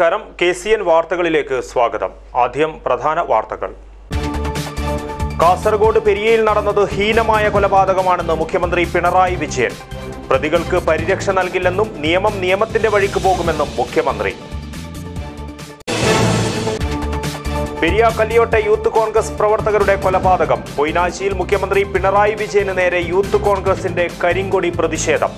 നമസ്കാരം. KCN വാർത്തകളിലേക്ക് സ്വാഗതം. ആദ്യം പ്രധാന വാർത്തകൾ. കാസർഗോഡ് പെരിയയിൽ നടന്നത് ഹീനമായ കൊലപാതകമാണെന്ന് മുഖ്യമന്ത്രി പിണറായി വിജയൻ. പ്രതികൾക്ക് പരിരക്ഷ നൽകില്ലെന്നും നിയമം നിയമത്തിന്റെ വഴിക്ക് പോകുമെന്നും മുഖ്യമന്ത്രി. പെരിയ കല്യോട്ടെ യൂത്ത് കോൺഗ്രസ് പ്രവർത്തകരുടെ കൊലപാതകം. പൊയ്നാശിയിൽ മുഖ്യമന്ത്രി പിണറായി വിജയന് നേരെ യൂത്ത് കോൺഗ്രസിന്റെ കരിങ്കൊടി പ്രതിഷേധം.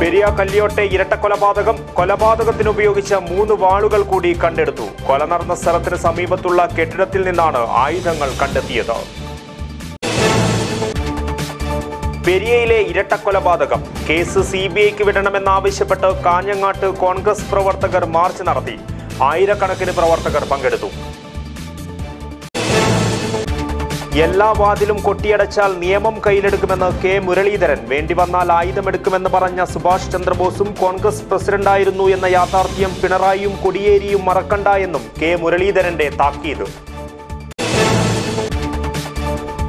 പെരിയ കല്യോട്ടെ ഇരട്ടക്കൊലപാതകം. കൊലപാതകത്തിനുപയോഗിച്ച 3 വാളുകൾ കൂടി കണ്ടെടുത്തു. കൊല നടന്ന സ്ഥലത്തിന് സമീപത്തുള്ള കെട്ടിടത്തിൽ നിന്നാണ് ആയുധങ്ങൾ കണ്ടെത്തിയത്. പെരിയയിലെ ഇരട്ടക്കൊലപാതകം കേസ് CBIക്ക് വിടണമെന്നാവശ്യപ്പെട്ട് കാഞ്ഞങ്ങാട്ട് കോൺഗ്രസ് പ്രവർത്തകർ മാർച്ച് നടത്തി. ആയിരക്കണക്കിന് പ്രവർത്തകർ പങ്കെടുത്തു. എല്ലാ വാതിലും കൊട്ടിയടച്ചാൽ നിയമം കയ്യിലെടുക്കുമെന്ന് K മുരളീധരൻ. വേണ്ടിവന്നാൽ ആയുധമെടുക്കുമെന്ന് പറഞ്ഞ സുഭാഷ് ചന്ദ്രബോസും കോൺഗ്രസ് പ്രസിഡന്റായിരുന്നു എന്ന യാഥാർത്ഥ്യം പിണറായിയും കോടിയേരിയും മറക്കണ്ട എന്നും K മുരളീധരന്റെ താക്കീത്.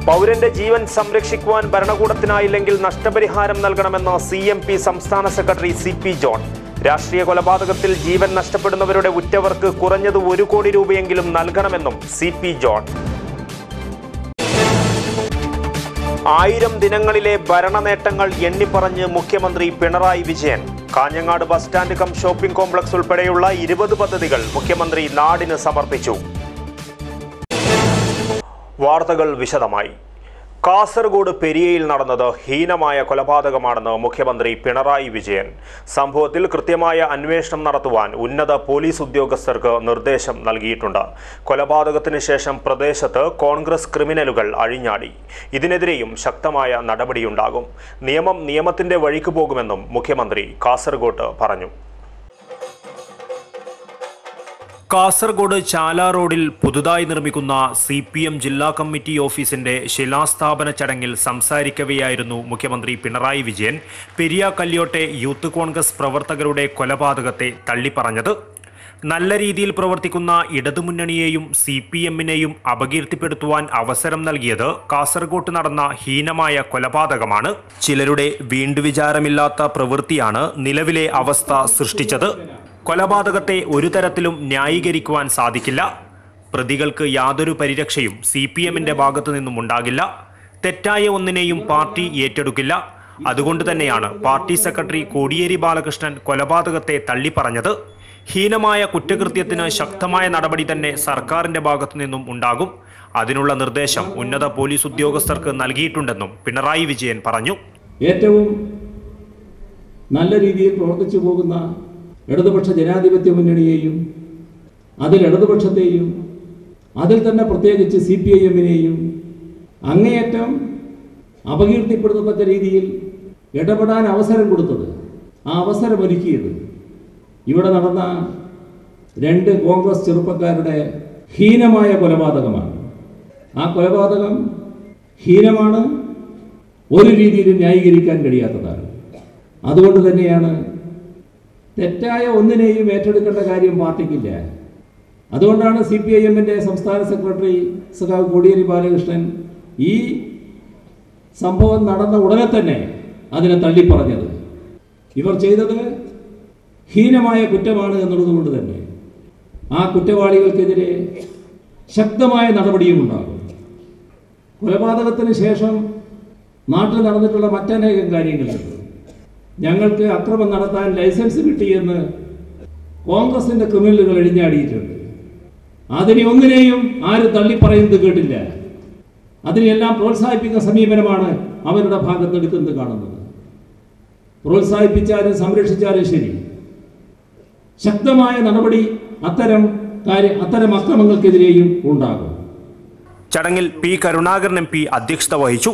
പൗരന്റെ ജീവൻ സംരക്ഷിക്കുവാൻ ഭരണകൂടത്തിനായില്ലെങ്കിൽ നഷ്ടപരിഹാരം നൽകണമെന്ന് CMP സംസ്ഥാന സെക്രട്ടറി CP ജോൺ. രാഷ്ട്രീയ കൊലപാതകത്തിൽ ജീവൻ നഷ്ടപ്പെടുന്നവരുടെ ഉറ്റവർക്ക് കുറഞ്ഞത് 1 കോടി രൂപയെങ്കിലും നൽകണമെന്നും CP ജോൺ. 1000 ദിനങ്ങളിലെ ഭരണ നേട്ടങ്ങൾ എണ്ണിപ്പറഞ്ഞ് മുഖ്യമന്ത്രി Pinarayi Vijayan. Kanhangad bus stand cum shopping complex ഉൾപ്പെടെയുള്ള 20 പദ്ധതികൾ മുഖ്യമന്ത്രി നാടിന് സമർപ്പിച്ചു. വാർത്തകൾ വിശദമായി. കാസർഗോഡ് പെരിയയിൽ നടന്നത് ഹീനമായ കൊലപാതകമാണെന്ന് മുഖ്യമന്ത്രി പിണറായി വിജയൻ. സംഭവത്തിൽ കൃത്യമായ അന്വേഷണം നടത്തുവാൻ ഉന്നത പോലീസ് ഉദ്യോഗസ്ഥർക്ക് നിർദ്ദേശം നൽകിയിട്ടുണ്ട്. കൊലപാതകത്തിന് ശേഷം പ്രദേശത്ത് കോൺഗ്രസ് ക്രിമിനലുകൾ അഴിഞ്ഞാടി. ഇതിനെതിരെയും ശക്തമായ നടപടിയുണ്ടാകും. നിയമം നിയമത്തിന്റെ വഴിക്ക് പോകുമെന്നും മുഖ്യമന്ത്രി കാസർഗോഡ് പറഞ്ഞു. കാസർഗോഡ് ചാല റോഡിൽ പുതുതായി നിർമ്മിക്കുന്ന CPM ജില്ലാ കമ്മിറ്റി ഓഫീസിന്റെ ശിലാസ്ഥാപന ചടങ്ങിൽ സംസാരിക്കവെയായിരുന്നു മുഖ്യമന്ത്രി പിണറായി വിജയൻ പെരിയ കല്യോട്ടെ യൂത്ത് കോൺഗ്രസ് പ്രവർത്തകരുടെ കൊലപാതകത്തെ തള്ളിപ്പറഞ്ഞത്. നല്ല രീതിയിൽ പ്രവർത്തിക്കുന്ന ഇടതുമുന്നണിയെയും CPMനെയും അപകീർത്തിപ്പെടുത്തുവാൻ അവസരം നൽകിയത് കാസർഗോഡ് നടന്ന ഹീനമായ കൊലപാതകമാണ്. ചിലരുടെ വീണ്ടുവിചാരമില്ലാത്ത പ്രവൃത്തിയാണ് നിലവിലെ അവസ്ഥ സൃഷ്ടിച്ചത്. കൊലപാതകത്തെ ഒരു തരത്തിലും ന്യായീകരിക്കുവാൻ സാധിക്കില്ല. പ്രതികൾക്ക് യാതൊരു പരിരക്ഷയും CPMന്റെ ഭാഗത്തു നിന്നും ഉണ്ടാകില്ല. തെറ്റായ ഒന്നിനെയും പാർട്ടി ഏറ്റെടുക്കില്ല. അതുകൊണ്ട് തന്നെയാണ് പാർട്ടി സെക്രട്ടറി കോടിയേരി ബാലകൃഷ്ണൻ കൊലപാതകത്തെ തള്ളിപ്പറഞ്ഞത്. ഹീനമായ കുറ്റകൃത്യത്തിന് ശക്തമായ നടപടി തന്നെ സർക്കാരിന്റെ ഭാഗത്തു നിന്നും ഉണ്ടാകും. അതിനുള്ള നിർദ്ദേശം ഉന്നത പോലീസ് ഉദ്യോഗസ്ഥർക്ക് നൽകിയിട്ടുണ്ടെന്നും പിണറായി വിജയൻ പറഞ്ഞു. ഏറ്റവും നല്ല രീതിയിൽ പ്രവർത്തിച്ചു പോകുന്ന ഇടതുപക്ഷ ജനാധിപത്യ മുന്നണിയെയും അതിൽ ഇടതുപക്ഷത്തെയും അതിൽ തന്നെ പ്രത്യേകിച്ച് CPIMനെയും അങ്ങേയറ്റം അപകീർത്തിപ്പെടുത്തത്തക്ക രീതിയിൽ ഇടപെടാൻ അവസരം കൊടുത്തത്, ആ അവസരമൊരുക്കിയത് ഇവിടെ നടന്ന 2 കോൺഗ്രസ് ചെറുപ്പക്കാരുടെ ഹീനമായ കൊലപാതകമാണ്. ആ കൊലപാതകം ഹീനമാണ്, ഒരു രീതിയിലും ന്യായീകരിക്കാൻ കഴിയാത്തതാണ്. അതുകൊണ്ട് തന്നെയാണ് തെറ്റായ ഒന്നിനെയും ഏറ്റെടുക്കേണ്ട കാര്യം പാർട്ടിക്കില്ല. അതുകൊണ്ടാണ് CPIMന്റെ സംസ്ഥാന സെക്രട്ടറി സഖാവ് കോടിയേരി ബാലകൃഷ്ണൻ ഈ സംഭവം നടന്ന ഉടനെ തന്നെ അതിനെ തള്ളിപ്പറഞ്ഞത്. ഇവർ ചെയ്തത് ഹീനമായ കുറ്റമാണ് എന്നുള്ളതുകൊണ്ട് തന്നെ ആ കുറ്റവാളികൾക്കെതിരെ ശക്തമായ നടപടിയും ഉണ്ടാകും. കൊലപാതകത്തിന് ശേഷം നാട്ടിൽ നടന്നിട്ടുള്ള മറ്റനേകം കാര്യങ്ങളുണ്ട്. ഞങ്ങൾക്ക് അക്രമം നടത്താൻ ലൈസൻസ് കിട്ടിയെന്ന് കോൺഗ്രസിന്റെ ക്രിമിനലുകൾ എഴിഞ്ഞാടിയിട്ടുണ്ട്. അതിനെ ഒന്നിനെയും ആരും തള്ളിപ്പറയുന്നത് കേട്ടില്ല. അതിനെല്ലാം പ്രോത്സാഹിപ്പിക്കുന്ന സമീപനമാണ് അവരുടെ ഭാഗത്തെടുക്കുന്നത് കാണുന്നത്. പ്രോത്സാഹിപ്പിച്ചാലും സംരക്ഷിച്ചാലും ശരി, ശക്തമായ നടപടി അത്തരം അക്രമങ്ങൾക്കെതിരെയും ഉണ്ടാകും. ചടങ്ങിൽ P കരുണാകരൻ MP അധ്യക്ഷത വഹിച്ചു.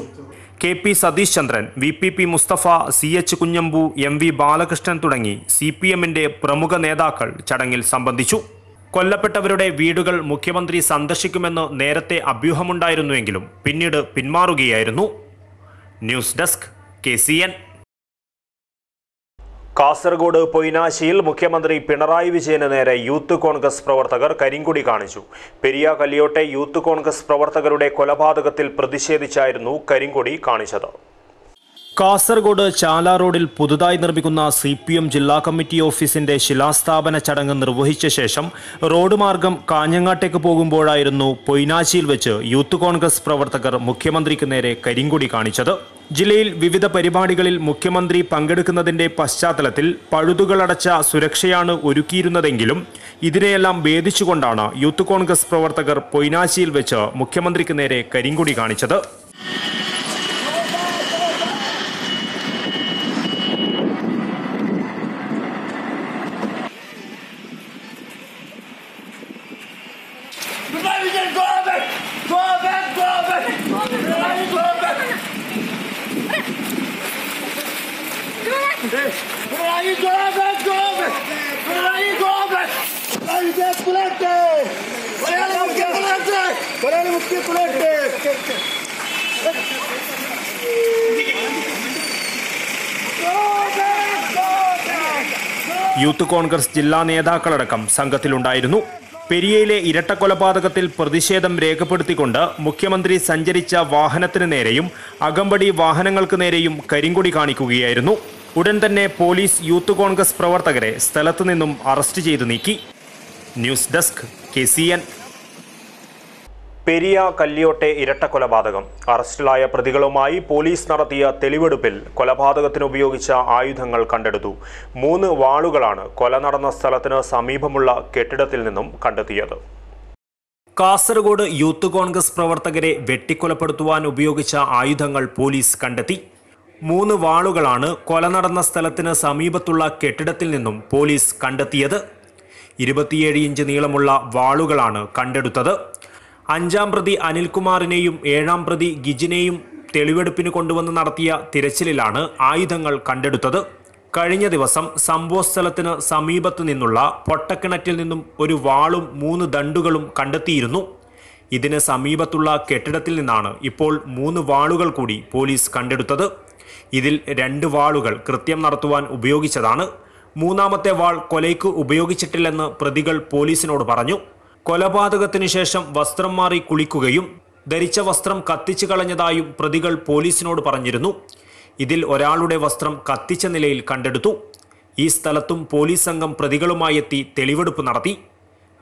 KP Satheesh Chandran, VPP Mustafa, CH Kunhambu, MV Balakrishnan തുടങ്ങി CPMന്റെ പ്രമുഖ നേതാക്കൾ ചടങ്ങിൽ സംബന്ധിച്ചു. കൊല്ലപ്പെട്ടവരുടെ വീടുകൾ മുഖ്യമന്ത്രി സന്ദർശിക്കുമെന്ന് നേരത്തെ അഭ്യൂഹമുണ്ടായിരുന്നുവെങ്കിലും പിന്നീട് പിന്മാറുകയായിരുന്നു. News desk KCN. കാസർഗോഡ് പൊയ്നാശിയിൽ മുഖ്യമന്ത്രി പിണറായി വിജയന് നേരെ യൂത്ത് കോൺഗ്രസ് പ്രവർത്തകർ കരിങ്കൊടി കാണിച്ചു. പെരിയ കല്യോട്ടെ യൂത്ത് കോൺഗ്രസ് പ്രവർത്തകരുടെ കൊലപാതകത്തിൽ പ്രതിഷേധിച്ചായിരുന്നു കരിങ്കൊടി കാണിച്ചത്. കാസർഗോഡ് ചാല റോഡിൽ പുതുതായി നിർമ്മിക്കുന്ന CPM ജില്ലാ കമ്മിറ്റി ഓഫീസിന്റെ ശിലാസ്ഥാപന ചടങ്ങ് നിർവഹിച്ച ശേഷം റോഡ് മാർഗം കാഞ്ഞങ്ങാട്ടേക്ക് പോകുമ്പോഴായിരുന്നു പൊയ്നാച്ചിയിൽ വെച്ച് യൂത്ത് കോൺഗ്രസ് പ്രവർത്തകർ മുഖ്യമന്ത്രിക്ക് നേരെ കരിങ്കൊടി കാണിച്ചത്. ജില്ലയിൽ വിവിധ പരിപാടികളിൽ മുഖ്യമന്ത്രി പങ്കെടുക്കുന്നതിന്റെ പശ്ചാത്തലത്തിൽ പഴുതുകളടച്ച സുരക്ഷയാണ് ഒരുക്കിയിരുന്നതെങ്കിലും ഇതിനെയെല്ലാം ഭേദിച്ചുകൊണ്ടാണ് യൂത്ത് കോൺഗ്രസ് പ്രവർത്തകർ പൊയ്നാച്ചിയിൽ വെച്ച് മുഖ്യമന്ത്രിക്ക് നേരെ കരിങ്കൊടി കാണിച്ചത്. യൂത്ത് കോൺഗ്രസ് ജില്ലാ നേതാക്കളടക്കം സംഘത്തിലുണ്ടായിരുന്നു. പെരിയയിലെ ഇരട്ടക്കൊലപാതകത്തിൽ പ്രതിഷേധം രേഖപ്പെടുത്തിക്കൊണ്ട് മുഖ്യമന്ത്രി സഞ്ചരിച്ച വാഹനത്തിന് നേരെയും അകമ്പടി വാഹനങ്ങൾക്ക് നേരെയും കരിങ്കൊടി കാണിക്കുകയായിരുന്നു. ഉടൻ തന്നെ പോലീസ് യൂത്ത് കോൺഗ്രസ് പ്രവർത്തകരെ സ്ഥലത്തു നിന്നും അറസ്റ്റ് ചെയ്തു നീക്കി. News desk KCN. പെരിയ കല്യോട്ടെ ഇരട്ടക്കൊലപാതകം. അറസ്റ്റിലായ പ്രതികളുമായി പോലീസ് നടത്തിയ തെളിവെടുപ്പിൽ കൊലപാതകത്തിന് ഉപയോഗിച്ച ആയുധങ്ങൾ കണ്ടെടുത്തു. 3 വാളുകളാണ് കൊല നടന്ന സ്ഥലത്തിന് സമീപമുള്ള കെട്ടിടത്തിൽ നിന്നും കണ്ടെത്തിയത്. കാസർഗോഡ് യൂത്ത് കോൺഗ്രസ് പ്രവർത്തകരെ വെട്ടിക്കൊലപ്പെടുത്തുവാൻ ഉപയോഗിച്ച ആയുധങ്ങൾ പോലീസ് കണ്ടെത്തി. 3 വാളുകളാണ് കൊല നടന്ന സ്ഥലത്തിന് സമീപത്തുള്ള കെട്ടിടത്തിൽ നിന്നും പോലീസ് കണ്ടെത്തിയത്. 27 ഇഞ്ച് നീളമുള്ള വാളുകളാണ് കണ്ടെടുത്തത്. 5-ാം പ്രതി അനിൽകുമാറിനെയും 7-ാം പ്രതി ഗിജിനെയും തെളിവെടുപ്പിന് കൊണ്ടുവന്ന് നടത്തിയ തിരച്ചിലിലാണ് ആയുധങ്ങൾ കണ്ടെടുത്തത്. കഴിഞ്ഞ ദിവസം സംഭവസ്ഥലത്തിന് സമീപത്തു നിന്നുള്ള പൊട്ടക്കിണറ്റിൽ നിന്നും ഒരു വാളും 3 ദണ്ടുകളും കണ്ടെത്തിയിരുന്നു. ഇതിന് സമീപത്തുള്ള കെട്ടിടത്തിൽ നിന്നാണ് ഇപ്പോൾ 3 വാളുകൾ കൂടി പോലീസ് കണ്ടെടുത്തത്. ഇതിൽ 2 വാളുകൾ കൃത്യം നടത്തുവാൻ ഉപയോഗിച്ചതാണ്. 3-ാമത്തെ വാൾ കൊലയ്ക്ക് ഉപയോഗിച്ചിട്ടില്ലെന്ന് പ്രതികൾ പോലീസിനോട് പറഞ്ഞു. കൊലപാതകത്തിനു ശേഷം വസ്ത്രം മാറി കുളിക്കുകയും ധരിച്ച വസ്ത്രം കത്തിച്ചു കളഞ്ഞതായും പ്രതികൾ പോലീസിനോട് പറഞ്ഞിരുന്നു. ഇതിൽ ഒരാളുടെ വസ്ത്രം കത്തിച്ച നിലയിൽ കണ്ടെടുത്തു. ഈ സ്ഥലത്തും പോലീസ് സംഘം പ്രതികളുമായി എത്തി തെളിവെടുപ്പ് നടത്തി.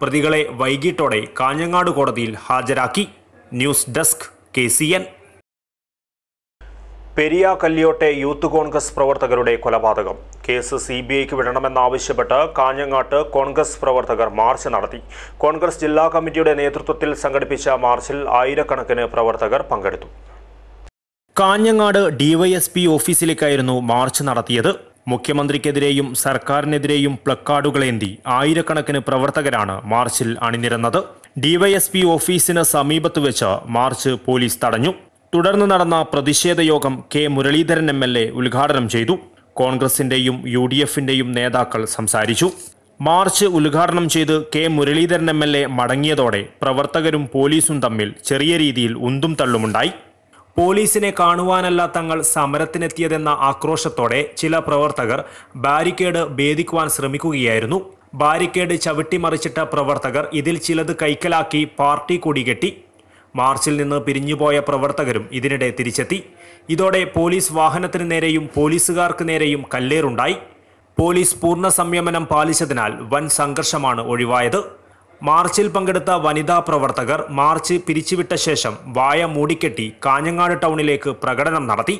പ്രതികളെ വൈകിട്ടോടെ കാഞ്ഞങ്ങാട് കോടതിയിൽ ഹാജരാക്കി. News desk KCN. പെരിയ കല്യോട്ടെ യൂത്ത് കോൺഗ്രസ് പ്രവർത്തകരുടെ കൊലപാതകം. കേസ് CBIക്ക് വിടണമെന്നാവശ്യപ്പെട്ട് കാഞ്ഞങ്ങാട്ട് കോൺഗ്രസ് പ്രവർത്തകർ മാർച്ച് നടത്തി. കോൺഗ്രസ് ജില്ലാ കമ്മിറ്റിയുടെ നേതൃത്വത്തിൽ സംഘടിപ്പിച്ച മാർച്ചിൽ ആയിരക്കണക്കിന് പ്രവർത്തകർ പങ്കെടുത്തു. കാഞ്ഞങ്ങാട് DYSP ഓഫീസിലേക്കായിരുന്നു മാർച്ച് നടത്തിയത്. മുഖ്യമന്ത്രിക്കെതിരെയും സർക്കാരിനെതിരെയും പ്ലക്കാർഡുകളേന്തി ആയിരക്കണക്കിന് പ്രവർത്തകരാണ് മാർച്ചിൽ അണിനിരന്നത്. DYSP ഓഫീസിന് സമീപത്ത് വെച്ച് മാർച്ച് പോലീസ് തടഞ്ഞു. തുടർന്ന് നടന്ന പ്രതിഷേധ യോഗം K മുരളീധരൻ MLA ഉദ്ഘാടനം ചെയ്തു. കോൺഗ്രസിന്റെയും UDFന്റെയും നേതാക്കൾ സംസാരിച്ചു. മാർച്ച് ഉദ്ഘാടനം ചെയ്ത് K മുരളീധരൻ MLA മടങ്ങിയതോടെ പ്രവർത്തകരും പോലീസും തമ്മിൽ ചെറിയ രീതിയിൽ ഉന്തും തള്ളുമുണ്ടായി. പോലീസിനെ കാണുവാനല്ല തങ്ങൾ സമരത്തിനെത്തിയതെന്ന ആക്രോശത്തോടെ ചില പ്രവർത്തകർ ബാരിക്കേഡ് ഭേദിക്കുവാൻ ശ്രമിക്കുകയായിരുന്നു. ബാരിക്കേഡ് ചവിട്ടിമറിച്ചിട്ട പ്രവർത്തകർ ഇതിൽ ചിലത് കൈക്കലാക്കി പാർട്ടി കൊടികെട്ടി. മാർച്ചിൽ നിന്ന് പിരിഞ്ഞുപോയ പ്രവർത്തകരും ഇതിനിടെ തിരിച്ചെത്തി. ഇതോടെ പോലീസ് വാഹനത്തിന് നേരെയും പോലീസുകാർക്ക് നേരെയും കല്ലേറുണ്ടായി. പോലീസ് പൂർണ്ണ സംയമനം പാലിച്ചതിനാൽ വൻ സംഘർഷമാണ് ഒഴിവായത്. മാർച്ചിൽ പങ്കെടുത്ത വനിതാ പ്രവർത്തകർ മാർച്ച് പിരിച്ചുവിട്ട ശേഷം വായ മൂടിക്കെട്ടി കാഞ്ഞങ്ങാട് ടൗണിലേക്ക് പ്രകടനം നടത്തി.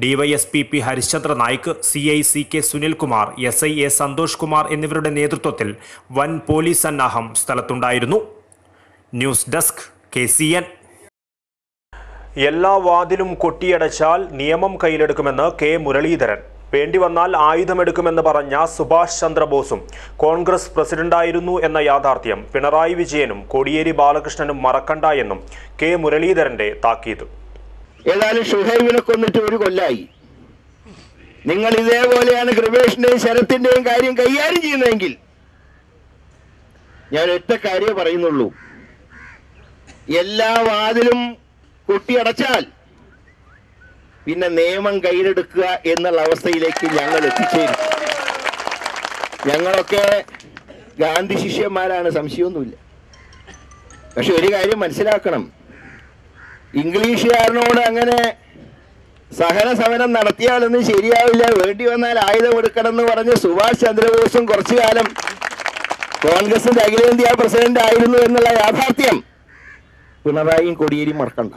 DYSP P Harishchandra Naik, CI CK Sunilkumar, SI A Santhosh Kumar എന്നിവരുടെ നേതൃത്വത്തിൽ വൻ പോലീസ് സന്നാഹം സ്ഥലത്തുണ്ടായിരുന്നു. News desk KCN. എല്ലാ വാതിലും കൊട്ടിയടച്ചാൽ നിയമം കയ്യിലെടുക്കുമെന്ന് K മുരളീധരൻ. വേണ്ടിവന്നാൽ ആയുധമെടുക്കുമെന്ന് പറഞ്ഞ സുഭാഷ് ചന്ദ്രബോസും കോൺഗ്രസ് പ്രസിഡന്റായിരുന്നു എന്ന യാഥാർത്ഥ്യം പിണറായി വിജയനും കോടിയേരി ബാലകൃഷ്ണനും മറക്കണ്ട എന്നും K മുരളീധരന്റെ താക്കീത്. ഏതായാലും ഷുഹൈബിനെ കൊന്നിട്ട് 1 കൊല്ലായി. നിങ്ങൾ ഇതേപോലെയാണ് കൃപേഷിന്റെയും ശരത്തിന്റെയും കാര്യം കൈകാര്യം ചെയ്യുന്നതെങ്കിൽ ഞാൻ ഒറ്റ കാര്യം പറയുന്നുള്ളൂ. എല്ലാ വാതിലും കൊട്ടിയടച്ചാൽ പിന്നെ നിയമം കയ്യിലെടുക്കുക എന്നുള്ള അവസ്ഥയിലേക്ക് ഞങ്ങൾ എത്തിച്ചേരും. ഞങ്ങളൊക്കെ ഗാന്ധി ശിഷ്യന്മാരാണ്, സംശയമൊന്നുമില്ല. പക്ഷെ ഒരു കാര്യം മനസ്സിലാക്കണം, ഇംഗ്ലീഷുകാരനോട് അങ്ങനെ സഹന സമരം നടത്തിയാലൊന്നും ശരിയാവില്ല, വേണ്ടി വന്നാൽ ആയുധം എടുക്കണം എന്ന് പറഞ്ഞ് സുഭാഷ് ചന്ദ്രബോസും കുറച്ചു കാലം കോൺഗ്രസിന്റെ അഖിലേന്ത്യാ പ്രസിഡന്റ് ആയിരുന്നു എന്നുള്ള യാഥാർത്ഥ്യം പിണറായിയും കോടിയേരിയും മറക്കണ്ട.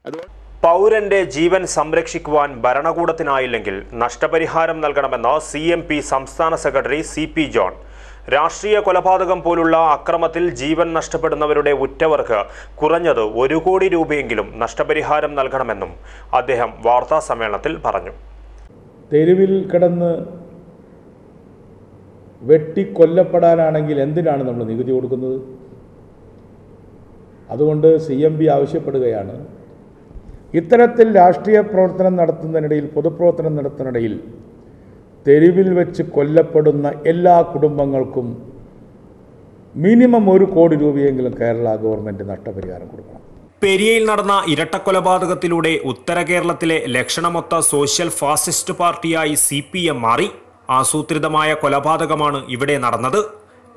അതുകൊണ്ട് പൗരന്റെ ജീവൻ സംരക്ഷിക്കുവാൻ ഭരണകൂടത്തിനായില്ലെങ്കിൽ നഷ്ടപരിഹാരം നൽകണമെന്ന് CMP സംസ്ഥാന സെക്രട്ടറി CP ജോൺ. രാഷ്ട്രീയ കൊലപാതകം പോലുള്ള അക്രമത്തിൽ ജീവൻ നഷ്ടപ്പെടുന്നവരുടെ ഉറ്റവർക്ക് കുറഞ്ഞത് 1 കോടി രൂപയെങ്കിലും നഷ്ടപരിഹാരം നൽകണമെന്നും അദ്ദേഹം വാർത്താ സമ്മേളനത്തിൽ പറഞ്ഞു. തെരുവിൽ കിടന്ന് വെട്ടിക്കൊല്ലപ്പെടാനാണെങ്കിൽ എന്തിനാണ് നമ്മൾ നികുതി കൊടുക്കുന്നത്? അതുകൊണ്ട് CMP ആവശ്യപ്പെടുകയാണ്, ഇത്തരത്തിൽ രാഷ്ട്രീയ പ്രവർത്തനം നടത്തുന്നതിനിടയിൽ, പൊതുപ്രവർത്തനം നടത്തുന്നതിനിടയിൽ തെരുവിൽ വെച്ച് കൊല്ലപ്പെടുന്ന എല്ലാ കുടുംബങ്ങൾക്കും മിനിമം 1 കോടി രൂപയെങ്കിലും കേരള ഗവൺമെൻറ് നഷ്ടപരിഹാരം കൊടുക്കണം. പെരിയയിൽ നടന്ന ഇരട്ടക്കൊലപാതകത്തിലൂടെ ഉത്തര കേരളത്തിലെ ലക്ഷണമൊത്ത സോഷ്യൽ ഫാസിസ്റ്റ് പാർട്ടിയായി CPM മാറി. ആസൂത്രിതമായ കൊലപാതകമാണ് ഇവിടെ നടന്നത്.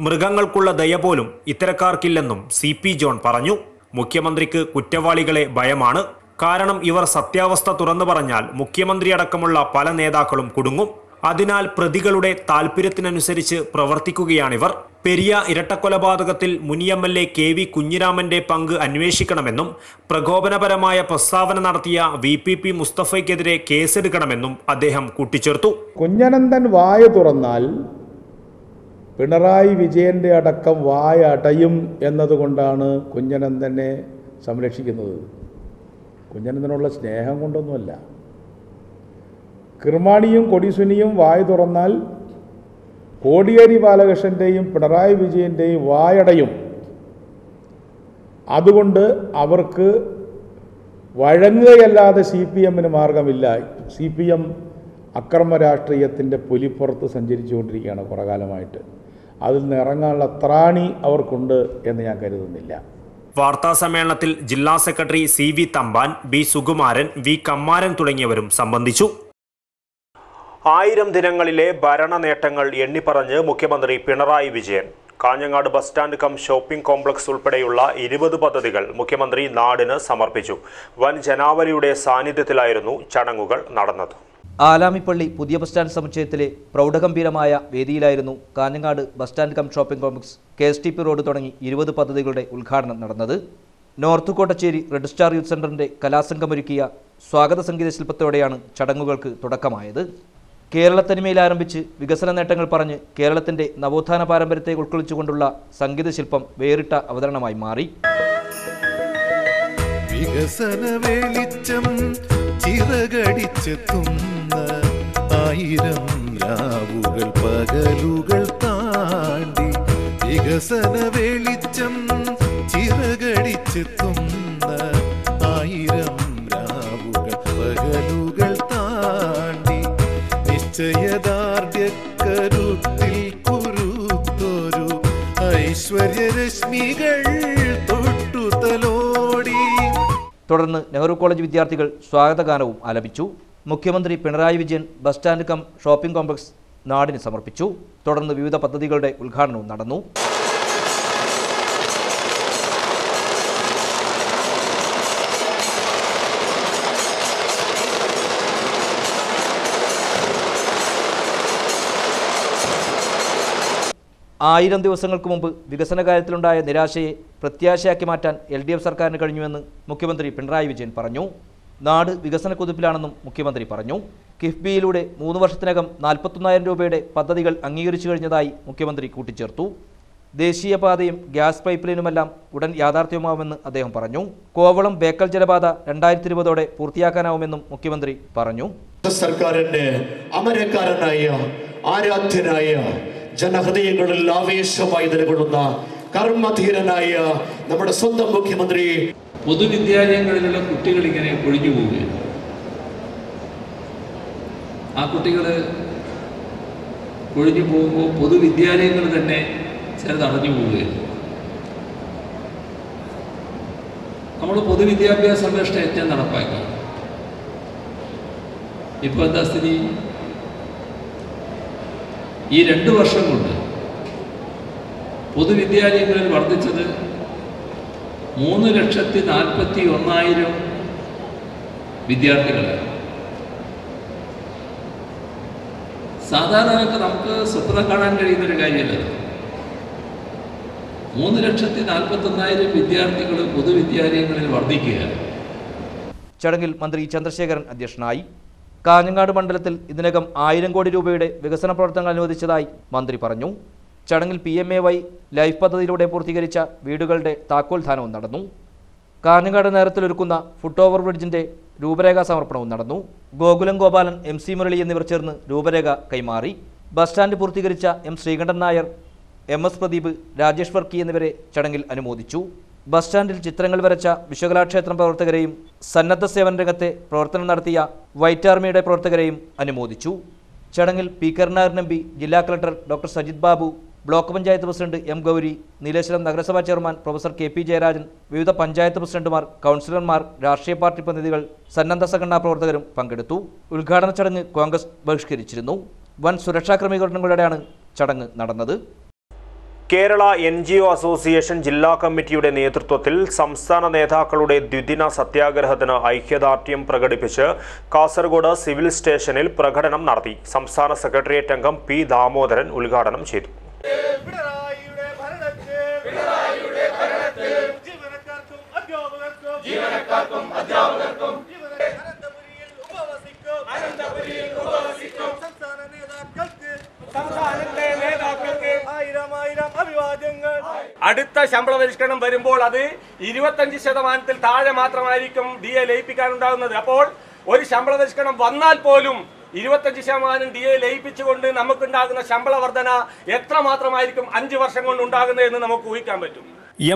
മൃഗങ്ങൾക്കുള്ള ദയ പോലും ഇത്തരക്കാർക്കില്ലെന്നും CP ജോൺ പറഞ്ഞു. മുഖ്യമന്ത്രിക്ക് കുറ്റവാളികളെ ഭയമാണ്. കാരണം ഇവർ സത്യാവസ്ഥ തുറന്നു പറഞ്ഞാൽ മുഖ്യമന്ത്രി അടക്കമുള്ള പല നേതാക്കളും കുടുങ്ങും. അതിനാൽ പ്രതികളുടെ താൽപര്യത്തിനനുസരിച്ച് പ്രവർത്തിക്കുകയാണിവർ. പെരിയ ഇരട്ടക്കൊലപാതകത്തിൽ മുൻ MLA KV കുഞ്ഞിരാമന്റെ പങ്ക് അന്വേഷിക്കണമെന്നും പ്രകോപനപരമായ പ്രസ്താവന നടത്തിയ VPP മുസ്തഫയ്ക്കെതിരെ കേസെടുക്കണമെന്നും അദ്ദേഹം കൂട്ടിച്ചേർത്തു. കുഞ്ഞനന്തൻ വായ തുറന്നാൽ പിണറായി വിജയന്റെ അടക്കം വായ അടയും എന്നതുകൊണ്ടാണ് കുഞ്ഞനന്തനെ സംരക്ഷിക്കുന്നത്. കുഞ്ഞനന്തനുള്ള സ്നേഹം കൊണ്ടൊന്നുമല്ല. കിർമാണിയും കൊടിസുനിയും വായ തുറന്നാൽ കോടിയേരി ബാലകൃഷ്ണൻ്റെയും പിണറായി വിജയൻ്റെയും വായടയും. അതുകൊണ്ട് അവർക്ക് വഴങ്ങുകയല്ലാതെ CPMന് മാർഗമില്ല. CPM അക്രമ രാഷ്ട്രീയത്തിൻ്റെ പുലിപ്പുറത്ത് സഞ്ചരിച്ചുകൊണ്ടിരിക്കുകയാണ് കുറേ കാലമായിട്ട്. അതിൽ നിന്ന് ഇറങ്ങാനുള്ള ത്രാണി അവർക്കുണ്ട് എന്ന് ഞാൻ കരുതുന്നില്ല. വാർത്താ സമ്മേളനത്തിൽ ജില്ലാ secretary CV Thampan, B Sukumaran, V Kammaran തുടങ്ങിയവരും സംബന്ധിച്ചു. 1000 ദിനങ്ങളിലെ ഭരണ നേട്ടങ്ങൾ എണ്ണിപ്പറഞ്ഞ് മുഖ്യമന്ത്രി Pinarayi Vijayan. Kanhangad bus stand cum shopping complex ഉൾപ്പെടെയുള്ള 20 പദ്ധതികൾ മുഖ്യമന്ത്രി നാടിന് സമർപ്പിച്ചു. വൻ ജനാവലിയുടെ സാന്നിധ്യത്തിലായിരുന്നു ചടങ്ങുകൾ നടന്നത്. ആലാമിപ്പള്ളി പുതിയ ബസ് സ്റ്റാൻഡ് സമുച്ചയത്തിലെ പ്രൗഢഗംഭീരമായ വേദിയിലായിരുന്നു Kanhangad bus stand cum shopping complex KSTP road തുടങ്ങി 20 പദ്ധതികളുടെ ഉദ്ഘാടനം നടന്നത്. North Kottacheri red star youth സെന്ററിന്റെ കലാസംഘമൊരുക്കിയ സ്വാഗത സംഗീത ശില്പത്തോടെയാണ് ചടങ്ങുകൾക്ക് തുടക്കമായത്. കേരളത്തനിമയിൽ ആരംഭിച്ച് വികസന നേട്ടങ്ങൾ പറഞ്ഞ് കേരളത്തിന്റെ നവോത്ഥാന പാരമ്പര്യത്തെ ഉൾക്കൊള്ളിച്ചുകൊണ്ടുള്ള സംഗീത ശില്പം വേറിട്ട അവതരണമായി മാറി. വികസന വെളിച്ചം ചിറകടിച്ചെത്തുന്ന 1000 രാവുകൾ പകലുകൾ താണ്ടി. വികസന വെളിച്ചം ചിറകടിച്ചെത്തുന്ന 1000 രാവുകൾ പകലുകൾ താണ്ടി. നിശ്ചയദാർഢ്യക്കരുത്തിൽ കുരുത്തൊരു ഐശ്വര്യരശ്മികൾ തൊട്ടു തലോടി. തുടർന്ന് നെഹ്റു കോളേജ് വിദ്യാർത്ഥികൾ സ്വാഗതഗാനവും ആലപിച്ചു. മുഖ്യമന്ത്രി Pinarayi Vijayan bus stand cum shopping complex നാടിന് സമർപ്പിച്ചു. തുടർന്ന് വിവിധ പദ്ധതികളുടെ ഉദ്ഘാടനവും നടന്നു. ആയിരം ദിവസങ്ങൾക്ക് മുമ്പ് വികസന കാര്യത്തിലുണ്ടായ നിരാശയെ പ്രത്യാശയാക്കി മാറ്റാൻ LDF സർക്കാരിന് കഴിഞ്ഞുവെന്ന് മുഖ്യമന്ത്രി പിണറായി വിജയൻ പറഞ്ഞു. നാട് വികസന കുതിപ്പിലാണെന്നും മുഖ്യമന്ത്രി പറഞ്ഞു. കിഫ്ബിയിലൂടെ 3 വർഷത്തിനകം 41,000 രൂപയുടെ പദ്ധതികൾ അംഗീകരിച്ചു കഴിഞ്ഞതായി മുഖ്യമന്ത്രി കൂട്ടിച്ചേർത്തു. ദേശീയപാതയും ഗ്യാസ് പൈപ്പ് ലൈനുമെല്ലാം ഉടൻ യാഥാർത്ഥ്യമാവുമെന്ന് അദ്ദേഹം പറഞ്ഞു. കോവളം ബേക്കൽ ജലപാത 2020 പൂർത്തിയാക്കാനാവുമെന്നും മുഖ്യമന്ത്രി പറഞ്ഞു. സർക്കാരിന്റെ അമരക്കാരനായ ആരാധ്യനായ ജനഹൃദയങ്ങളിൽ ആവേശമായി നിലകൊള്ളുന്ന കർമ്മധീരനായ നമ്മുടെ സ്വന്തം മുഖ്യമന്ത്രി. പൊതുവിദ്യാലയങ്ങളിലുള്ള കുട്ടികൾ ഇങ്ങനെ ഒഴിഞ്ഞു പോവുകയാണ്. ആ കുട്ടികൾ ഒഴിഞ്ഞു പോകുമ്പോൾ പൊതുവിദ്യാലയങ്ങൾ തന്നെ ചിലത് അടഞ്ഞു പോവുകയാണ്. നമ്മൾ പൊതുവിദ്യാഭ്യാസ സംരക്ഷണ യജ്ഞം നടപ്പാക്കി. ഇപ്പോൾ എന്താ സ്ഥിതി? ഈ 2 വർഷം കൊണ്ട് പൊതുവിദ്യാലയങ്ങളിൽ വർദ്ധിച്ചത് 3,41,000 വിദ്യാർത്ഥികളാണ്. സാധാരണയൊക്കെ നമുക്ക് സ്വപ്നം കാണാൻ കഴിയുന്നൊരു കാര്യമല്ല. 3,41,000 വിദ്യാർത്ഥികൾ പൊതുവിദ്യാലയങ്ങളിൽ വർദ്ധിക്കുക. ചടങ്ങിൽ മന്ത്രി ചന്ദ്രശേഖരൻ അധ്യക്ഷനായി. കാഞ്ഞങ്ങാട് മണ്ഡലത്തിൽ ഇതിനകം 1000 കോടി രൂപയുടെ വികസന പ്രവർത്തനങ്ങൾ അനുവദിച്ചതായി മന്ത്രി പറഞ്ഞു. ചടങ്ങിൽ PMAY ലൈഫ് പദ്ധതിയിലൂടെ പൂർത്തീകരിച്ച വീടുകളുടെ താക്കോൽദാനവും നടന്നു. കാഞ്ഞങ്ങാട് നേരത്തിലൊരുക്കുന്ന ഫുട് ഓവർ ബ്രിഡ്ജിന്റെ രൂപരേഖ സമർപ്പണവും നടന്നു. ഗോകുലം ഗോപാലൻ, MC മുരളി എന്നിവർ ചേർന്ന് രൂപരേഖ കൈമാറി. ബസ് സ്റ്റാൻഡ് പൂർത്തീകരിച്ച M ശ്രീകണ്ഠൻ നായർ, MS പ്രദീപ്, രാജേഷ് വർക്കി എന്നിവരെ ചടങ്ങിൽ അനുമോദിച്ചു. ബസ് സ്റ്റാൻഡിൽ ചിത്രങ്ങൾ വരച്ച വിശ്വകലാക്ഷേത്രം പ്രവർത്തകരെയും സന്നദ്ധ സേവന രംഗത്തെ പ്രവർത്തനം നടത്തിയ വൈറ്റ് ആർമിയുടെ പ്രവർത്തകരെയും അനുമോദിച്ചു. ചടങ്ങിൽ P കരുണാകരൻ MP, ജില്ലാ collector doctor Sajith Babu, block panchayat president M Gauri, Nileshwaram നഗരസഭാ ചെയർമാൻ പ്രൊഫസർ KP ജയരാജൻ, വിവിധ പഞ്ചായത്ത് പ്രസിഡന്റുമാർ, കൗൺസിലർമാർ, രാഷ്ട്രീയ പാർട്ടി പ്രതിനിധികൾ, സന്നദ്ധ സംഘടനാ പ്രവർത്തകരും പങ്കെടുത്തു. ഉദ്ഘാടന ചടങ്ങ് കോൺഗ്രസ് ബഹിഷ്കരിച്ചിരുന്നു. വൻ സുരക്ഷാ ക്രമീകരണങ്ങളോടെയാണ് ചടങ്ങ് നടന്നത്. കേരള NGO അസോസിയേഷൻ ജില്ലാ കമ്മിറ്റിയുടെ നേതൃത്വത്തിൽ സംസ്ഥാന നേതാക്കളുടെ ദ്വിദിന സത്യാഗ്രഹത്തിന് ഐക്യദാർഢ്യം പ്രകടിപ്പിച്ച് കാസർഗോഡ് സിവിൽ സ്റ്റേഷനിൽ പ്രകടനം നടത്തി. സംസ്ഥാന സെക്രട്ടേറിയറ്റ് അംഗം P ദാമോദരൻ ഉദ്ഘാടനം ചെയ്തു. അടുത്ത ശമ്പള പരിഷ്കരണം വരുമ്പോൾ അത് 25% താഴെ മാത്രമായിരിക്കും DA ലയിപ്പിക്കാനുണ്ടാകുന്നത്. അപ്പോൾ ഒരു ശമ്പള പരിഷ്കരണം വന്നാൽ പോലും 25% DA ലയിപ്പിച്ചുകൊണ്ട് നമുക്കുണ്ടാകുന്ന ശമ്പള വർധന എത്രമാത്രമായിരിക്കും 5 വർഷം കൊണ്ട് ഉണ്ടാകുന്നത് എന്ന് നമുക്ക് ഊഹിക്കാൻ പറ്റും.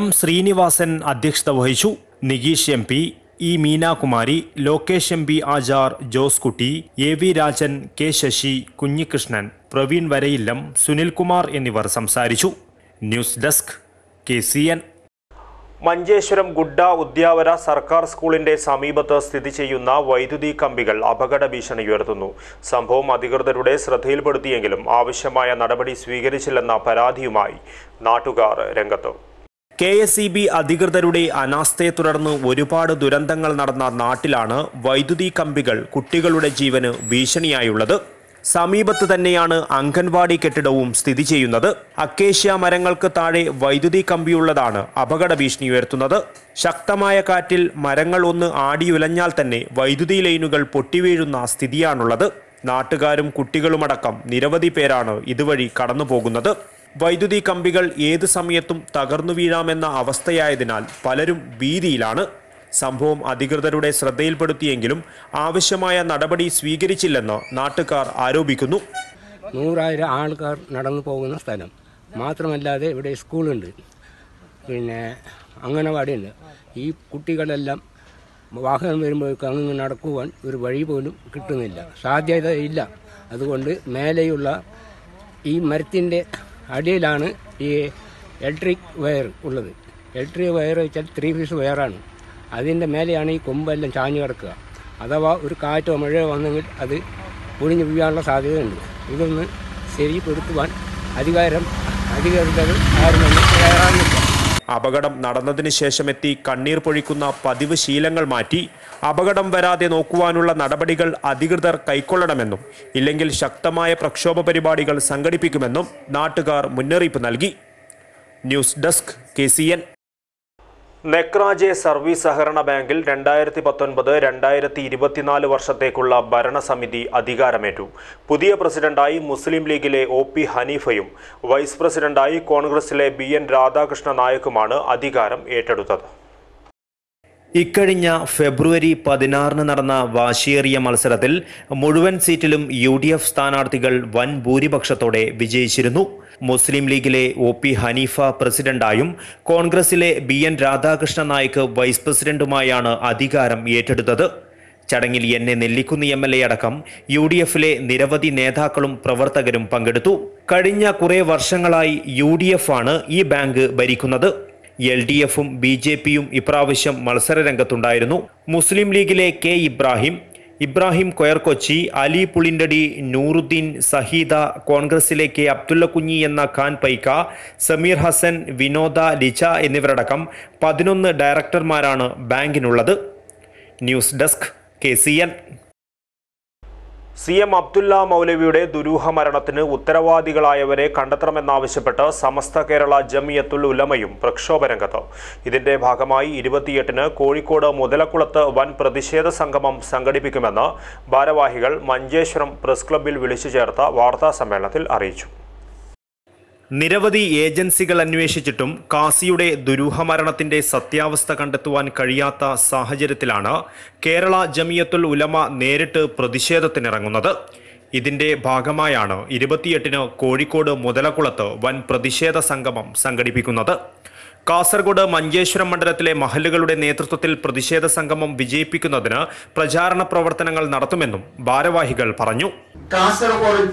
M ശ്രീനിവാസൻ അധ്യക്ഷത വഹിച്ചു. Nikeesh MP, E Meenakumari, Lokesh MP Achar, Jose കുട്ടി, AV രാജൻ, K ശശി, കുഞ്ഞികൃഷ്ണൻ, പ്രവീൺ വരയില്ലം, സുനിൽകുമാർ എന്നിവർ സംസാരിച്ചു. News desk KCN. Manjeshwaram Gudda Udyavara സർക്കാർ സ്കൂളിന്റെ സമീപത്ത് സ്ഥിതി ചെയ്യുന്ന വൈദ്യുതി കമ്പികൾ അപകട ഭീഷണി ഉയർത്തുന്നു. സംഭവം അധികൃതരുടെ ശ്രദ്ധയിൽപ്പെടുത്തിയെങ്കിലും ആവശ്യമായ നടപടി സ്വീകരിച്ചില്ലെന്ന പരാതിയുമായി നാട്ടുകാർ രംഗത്ത്. KSEB അധികൃതരുടെ അനാസ്ഥയെ തുടർന്ന് ഒരുപാട് ദുരന്തങ്ങൾ നടന്ന നാട്ടിലാണ് വൈദ്യുതി കമ്പികൾ കുട്ടികളുടെ ജീവന് ഭീഷണിയായുള്ളത്. സമീപത്ത് തന്നെയാണ് അംഗൻവാടി കെട്ടിടവും സ്ഥിതി ചെയ്യുന്നത്. അക്കേഷ്യ മരങ്ങൾക്ക് താഴെ വൈദ്യുതി കമ്പിയുള്ളതാണ് അപകട ഭീഷണി ഉയർത്തുന്നത്. ശക്തമായ കാറ്റിൽ മരങ്ങൾ ഒന്ന് ആടിയുലഞ്ഞാൽ തന്നെ വൈദ്യുതി ലൈനുകൾ പൊട്ടിവീഴുന്ന സ്ഥിതിയാണുള്ളത്. നാട്ടുകാരും കുട്ടികളുമടക്കം നിരവധി പേരാണ് ഇതുവഴി കടന്നു പോകുന്നത്. വൈദ്യുതി കമ്പികൾ ഏത് സമയത്തും തകർന്നു വീഴാമെന്ന അവസ്ഥയായതിനാൽ പലരും ഭീതിയിലാണ്. സംഭവം അധികൃതരുടെ ശ്രദ്ധയിൽപ്പെടുത്തിയെങ്കിലും ആവശ്യമായ നടപടി സ്വീകരിച്ചില്ലെന്ന് നാട്ടുകാർ ആരോപിക്കുന്നു. 100,000 ആൾക്കാർ നടന്നു പോകുന്ന സ്ഥലം മാത്രമല്ലാതെ ഇവിടെ സ്കൂളുണ്ട്, പിന്നെ അംഗനവാടിയുണ്ട്. ഈ കുട്ടികളെല്ലാം വാഹനം വരുമ്പോഴേക്കും അങ്ങ് നടക്കുവാൻ ഒരു വഴി പോലും കിട്ടുന്നില്ല, സാധ്യതയില്ല. അതുകൊണ്ട് മേലെയുള്ള ഈ മരത്തിൻ്റെ അടിയിലാണ് ഈ ഇലക്ട്രിക് വയർ ഉള്ളത്. ഇലക്ട്രിക് വയർ വെച്ചാൽ 3 ഫീസ് വയറാണ്. അതിൻ്റെ മേലെയാണ് ഈ കൊമ്പെല്ലാം ചാഞ്ഞു കിടക്കുക. അഥവാ ഒരു കാറ്റോ മഴയോ വന്നെങ്കിൽ അത് പൊളിഞ്ഞു വീഴാനുള്ള സാധ്യതയുണ്ട്. ഇതൊന്ന് ശരിപ്പെടുത്തുവാൻ അധികാരികൾ ആരും തയ്യാറാകുന്നില്ല. അപകടം നടന്നതിന് ശേഷം എത്തി കണ്ണീർ പൊഴിക്കുന്ന പതിവ് ശീലങ്ങൾ മാറ്റി അപകടം വരാതെ നോക്കുവാനുള്ള നടപടികൾ അധികൃതർ കൈക്കൊള്ളണമെന്നും ഇല്ലെങ്കിൽ ശക്തമായ പ്രക്ഷോഭ പരിപാടികൾ സംഘടിപ്പിക്കുമെന്നും നാട്ടുകാർ മുന്നറിയിപ്പ് നൽകി. News desk KCN. Nekraje service സഹകരണ ബാങ്കിൽ 2019-2024 വർഷത്തേക്കുള്ള ഭരണസമിതി അധികാരമേറ്റു. പുതിയ പ്രസിഡന്റായി മുസ്ലിം ലീഗിലെ OP ഹനീഫയും വൈസ് പ്രസിഡന്റായി കോൺഗ്രസിലെ BN രാധാകൃഷ്ണ നായക്കുമാണ് അധികാരം ഏറ്റെടുത്തത്. ഇക്കഴിഞ്ഞ ഫെബ്രുവരി 16 നടന്ന വാശിയേറിയ മത്സരത്തിൽ മുഴുവൻ സീറ്റിലും UDF സ്ഥാനാർത്ഥികൾ വൻ ഭൂരിപക്ഷത്തോടെ വിജയിച്ചിരുന്നു. മുസ്ലിം ലീഗിലെ OP ഹനീഫ പ്രസിഡന്റായും കോൺഗ്രസിലെ BN രാധാകൃഷ്ണ നായിക്ക് വൈസ് പ്രസിഡന്റുമായാണ് അധികാരം ഏറ്റെടുത്തത്. ചടങ്ങിൽ NA നെല്ലിക്കുന്ന് MLA അടക്കം UDFിലെ നിരവധി നേതാക്കളും പ്രവർത്തകരും പങ്കെടുത്തു. കഴിഞ്ഞ കുറേ വർഷങ്ങളായി UDF ആണ് ഈ ബാങ്ക് ഭരിക്കുന്നത്. LDFും BJPയും ഇപ്രാവശ്യം മത്സരരംഗത്തുണ്ടായിരുന്നു. മുസ്ലിം ലീഗിലെ K ഇബ്രാഹിം കൊയർകൊച്ചി, അലി പുളിണ്ടടി, നൂറുദ്ദീൻ, സഹീദ, കോൺഗ്രസിലെ K അബ്ദുള്ളക്കുഞ്ഞി എന്ന ഖാൻ പൈക്ക, സമീർ ഹസൻ, വിനോദ, ലിജ എന്നിവരടക്കം 11 ഡയറക്ടർമാരാണ് ബാങ്കിനുള്ളത്. News desk KCN. CM Abdulla മൗലവിയുടെ ദുരൂഹ മരണത്തിന് ഉത്തരവാദികളായവരെ കണ്ടെത്തണമെന്നാവശ്യപ്പെട്ട് സമസ്ത കേരള ജമിയത്തുൽ ഉലമയും പ്രക്ഷോഭരംഗത്ത്. ഇതിന്റെ ഭാഗമായി 28-ന് കോഴിക്കോട് മുതലക്കുളത്ത് വൻ പ്രതിഷേധ സംഗമം സംഘടിപ്പിക്കുമെന്ന് ഭാരവാഹികൾ മഞ്ചേശ്വരം പ്രസ് ക്ലബ്ബിൽ വിളിച്ചു ചേർത്ത വാർത്താ സമ്മേളനത്തിൽ അറിയിച്ചു. നിരവധി ഏജൻസികൾ അന്വേഷിച്ചിട്ടും കാസിയുടെ ദുരൂഹമരണത്തിന്റെ സത്യാവസ്ഥ കണ്ടെത്തുവാൻ കഴിയാത്ത സാഹചര്യത്തിലാണ് കേരള ജമിയത്തുൽ ഉലമ നേരിട്ട് പ്രതിഷേധത്തിനിറങ്ങുന്നത്. ഇതിന്റെ ഭാഗമായാണ് 28-ന് കോഴിക്കോട് മുതലക്കുളത്ത് വൻ പ്രതിഷേധ സംഗമം സംഘടിപ്പിക്കുന്നത്. കാസർഗോഡ് മഞ്ചേശ്വരം മണ്ഡലത്തിലെ മഹല്ലുകളുടെ നേതൃത്വത്തിൽ പ്രതിഷേധ സംഗമം വിജയിപ്പിക്കുന്നതിന് പ്രചാരണ പ്രവർത്തനങ്ങൾ നടത്തുമെന്നും ഭാരവാഹികൾ പറഞ്ഞു. കാസർഗോഡ്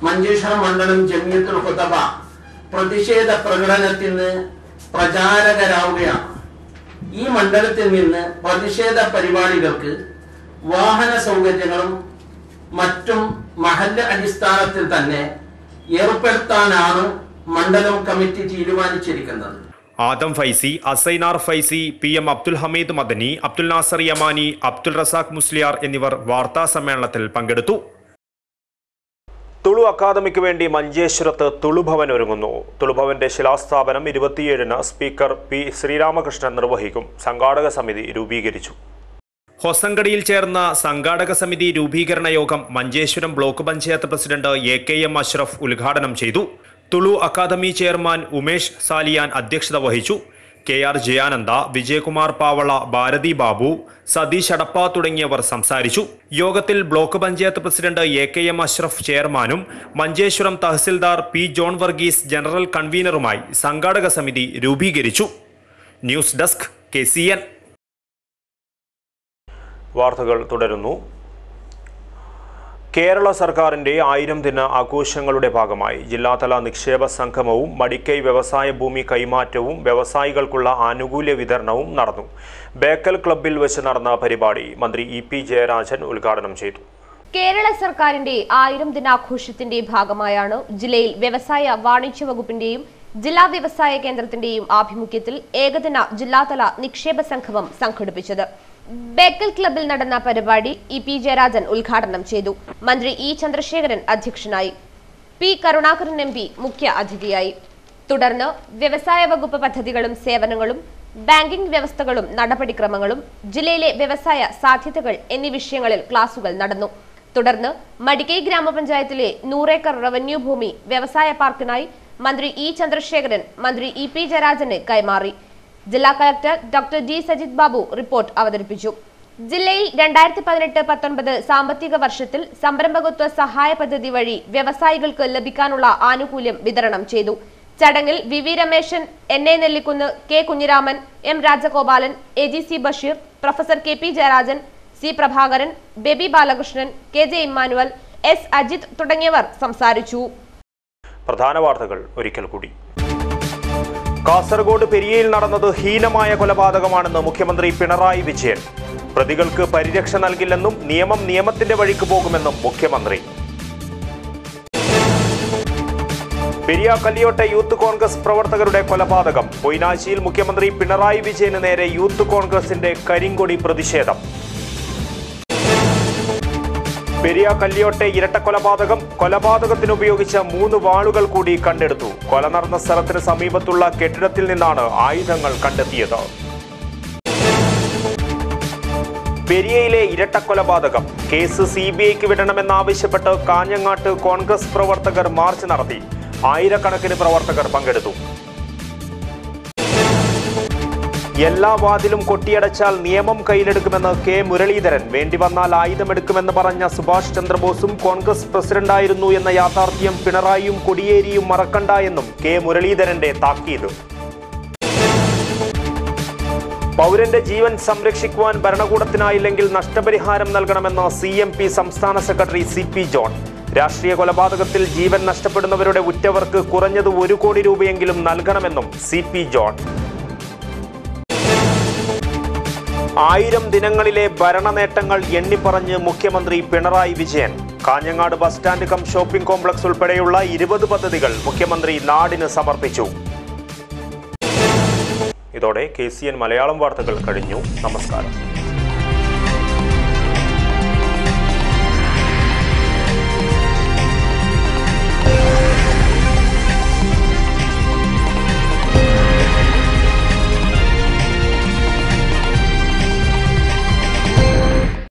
മഞ്ചേശ്വരം മണ്ഡലം ജമിയത്തുൽ ഖുതബ പ്രതിഷേധ പ്രകടനത്തിന് പ്രചാരകരാവുകയാണ്. ഈ മണ്ഡലത്തിൽ നിന്ന് പ്രതിഷേധ പരിപാടികൾക്ക് വാഹന സൗകര്യങ്ങളും മറ്റും മഹല്ല് അടിസ്ഥാനത്തിൽ തന്നെ ഏർപ്പെടുത്താനാണ് മണ്ഡലം കമ്മിറ്റി തീരുമാനിച്ചിരിക്കുന്നത്. ആദം ഫൈസി, അസൈനാർ ഫൈസി, PM അബ്ദുൽ ഹമീദ് മദനി, അബ്ദുൽ നാസർ യമാനി, അബ്ദുൽ റസാഖ് മുസ്ലിയാർ എന്നിവർ വാർത്താ സമ്മേളനത്തിൽ പങ്കെടുത്തു. തുളു അക്കാദമിക്ക് വേണ്ടി മഞ്ചേശ്വരത്ത് തുളുഭവൻ ഒരുങ്ങുന്നു. തുളുഭവന്റെ ശിലാസ്ഥാപനം 27-ന് സ്പീക്കർ P. ശ്രീരാമകൃഷ്ണൻ നിർവഹിക്കും. സംഘാടക സമിതി രൂപീകരിച്ചു. ഹൊസങ്കടിയിൽ ചേർന്ന സംഘാടക സമിതി രൂപീകരണ യോഗം Manjeshwaram block panchayat president AKM Ashraf ഉദ്ഘാടനം ചെയ്തു. തുളു അക്കാദമി ചെയർമാൻ ഉമേഷ് സാലിയാൻ അധ്യക്ഷത വഹിച്ചു. KR ജയാനന്ദ, വിജയകുമാർ പാവള, ഭാരതി ബാബു, സതീഷ് അടപ്പ തുടങ്ങിയവർ സംസാരിച്ചു. യോഗത്തിൽ block panchayat president AKM Ashraf ചെയർമാനും Manjeshwaram tahsildar P. John Varghese general കൺവീനറുമായി സംഘാടക സമിതി രൂപീകരിച്ചു. News desk KCN. വാർത്തകൾ തുടരുന്നു. കേരള സർക്കാരിന്റെ 1000 ദിന ആഘോഷങ്ങളുടെ ഭാഗമായി ജില്ലാതല നിക്ഷേപ സംഗമവും മടിക്കൈ വ്യവസായ ഭൂമി കൈമാറ്റവും വ്യവസായികൾക്കുള്ള ആനുകൂല്യ വിതരണവും നടന്നു. ബേക്കൽ ക്ലബ്ബിൽ വെച്ച് നടന്ന പരിപാടി മന്ത്രി EP ജയരാജൻ ഉദ്ഘാടനം ചെയ്തു. കേരള സർക്കാരിന്റെ 1000 ദിനാഘോഷത്തിന്റെ ഭാഗമായാണ് ജില്ലയിൽ വ്യവസായ വാണിജ്യ വകുപ്പിന്റെയും ജില്ലാ വ്യവസായ കേന്ദ്രത്തിന്റെയും ആഭിമുഖ്യത്തിൽ ഏകദിന ജില്ലാതല നിക്ഷേപ സംഗമം സംഘടിപ്പിച്ചത്. ബേക്കൽ ക്ലബ്ബിൽ നടന്ന പരിപാടി EP ജയരാജൻ ഉദ്ഘാടനം ചെയ്തു. മന്ത്രി E. ചന്ദ്രശേഖരൻ അധ്യക്ഷനായി. P. കരുണാകരൻ MP മുഖ്യ അതിഥിയായി. തുടർന്ന് വ്യവസായ വകുപ്പ് പദ്ധതികളും സേവനങ്ങളും, ബാങ്കിംഗ് വ്യവസ്ഥകളും നടപടിക്രമങ്ങളും, ജില്ലയിലെ വ്യവസായ സാധ്യതകൾ എന്നീ വിഷയങ്ങളിൽ ക്ലാസുകൾ നടന്നു. തുടർന്ന് മടിക്കൈ ഗ്രാമപഞ്ചായത്തിലെ 100 ഏക്കർ റവന്യൂ ഭൂമി വ്യവസായ പാർക്കിനായി മന്ത്രി E. ചന്ദ്രശേഖരൻ മന്ത്രി EP ജയരാജന് കൈമാറി. ജില്ലാ collector doctor D. Sajith Babu report അവതരിപ്പിച്ചു. ജില്ലയിൽ 2018-19 സാമ്പത്തിക വർഷത്തിൽ സംരംഭകത്വ സഹായ പദ്ധതി വഴി വ്യവസായികൾക്ക് ലഭിക്കാനുള്ള ആനുകൂല്യം വിതരണം ചെയ്തു. ചടങ്ങിൽ VV Rameshan, NA Nellikkunnu, K. Kunhiraman, M. Rajagopalan, AGC Basheer, professor KP Jayarajan, C. Prabhakaran, Baby Balakrishnan, KJ Immanuel, S. Ajith തുടങ്ങിയവർ സംസാരിച്ചു. പ്രധാന വാർത്തകൾ ഒരിക്കൽ കൂടി. കാസർഗോഡ് പെരിയയിൽ നടന്നത് ഹീനമായ കൊലപാതകമാണെന്ന് മുഖ്യമന്ത്രി പിണറായി വിജയൻ. പ്രതികൾക്ക് പരിരക്ഷ നൽകില്ലെന്നും നിയമം നിയമത്തിന്റെ വഴിക്ക് പോകുമെന്നും മുഖ്യമന്ത്രി. പെരിയ കല്യോട്ടെ യൂത്ത് കോൺഗ്രസ് പ്രവർത്തകരുടെ കൊലപാതകം. പൊയ്നാശിയിൽ മുഖ്യമന്ത്രി പിണറായി വിജയന് നേരെ യൂത്ത് കോൺഗ്രസിന്റെ കരിങ്കൊടി പ്രതിഷേധം. പെരിയ കല്യോട്ടെ ഇരട്ടക്കൊലപാതകം. കൊലപാതകത്തിനുപയോഗിച്ച 3 വാളുകൾ കൂടി കണ്ടെടുത്തു. കൊല നടന്ന സ്ഥലത്തിന് സമീപത്തുള്ള കെട്ടിടത്തിൽ നിന്നാണ് ആയുധങ്ങൾ കണ്ടെത്തിയത്. പെരിയയിലെ ഇരട്ടക്കൊലപാതകം കേസ് CBIക്ക് വിടണമെന്നാവശ്യപ്പെട്ട് കാഞ്ഞങ്ങാട്ട് കോൺഗ്രസ് പ്രവർത്തകർ മാർച്ച് നടത്തി. ആയിരക്കണക്കിന് പ്രവർത്തകർ പങ്കെടുത്തു. എല്ലാ വാതിലും കൊട്ടിയടച്ചാൽ നിയമം കയ്യിലെടുക്കുമെന്ന് K. മുരളീധരൻ. വേണ്ടിവന്നാൽ ആയുധമെടുക്കുമെന്ന് പറഞ്ഞ സുഭാഷ് ചന്ദ്രബോസും കോൺഗ്രസ് പ്രസിഡന്റായിരുന്നു എന്ന യാഥാർത്ഥ്യം പിണറായിയും കൊടിയേരിയും മറക്കണ്ട എന്നും K. മുരളീധരന്റെ താക്കീത്. പൗരന്റെ ജീവൻ സംരക്ഷിക്കുവാൻ ഭരണകൂടത്തിനായില്ലെങ്കിൽ നഷ്ടപരിഹാരം നൽകണമെന്ന് CMP സംസ്ഥാന സെക്രട്ടറി CP ജോൺ. രാഷ്ട്രീയ കൊലപാതകത്തിൽ ജീവൻ നഷ്ടപ്പെടുന്നവരുടെ ഉറ്റവർക്ക് കുറഞ്ഞത് 1 കോടി രൂപയെങ്കിലും നൽകണമെന്നും CP ജോൺ. 1000 ദിനങ്ങളിലെ ഭരണ നേട്ടങ്ങൾ എണ്ണിപ്പറഞ്ഞ് മുഖ്യമന്ത്രി Pinarayi Vijayan. Kanhangad bus stand cum shopping complex ഉൾപ്പെടെയുള്ള 20 പദ്ധതികൾ മുഖ്യമന്ത്രി നാടിന് സമർപ്പിച്ചു. ഇതോടെ KCN മലയാളം വാർത്തകൾ കഴിഞ്ഞു. നമസ്കാരം.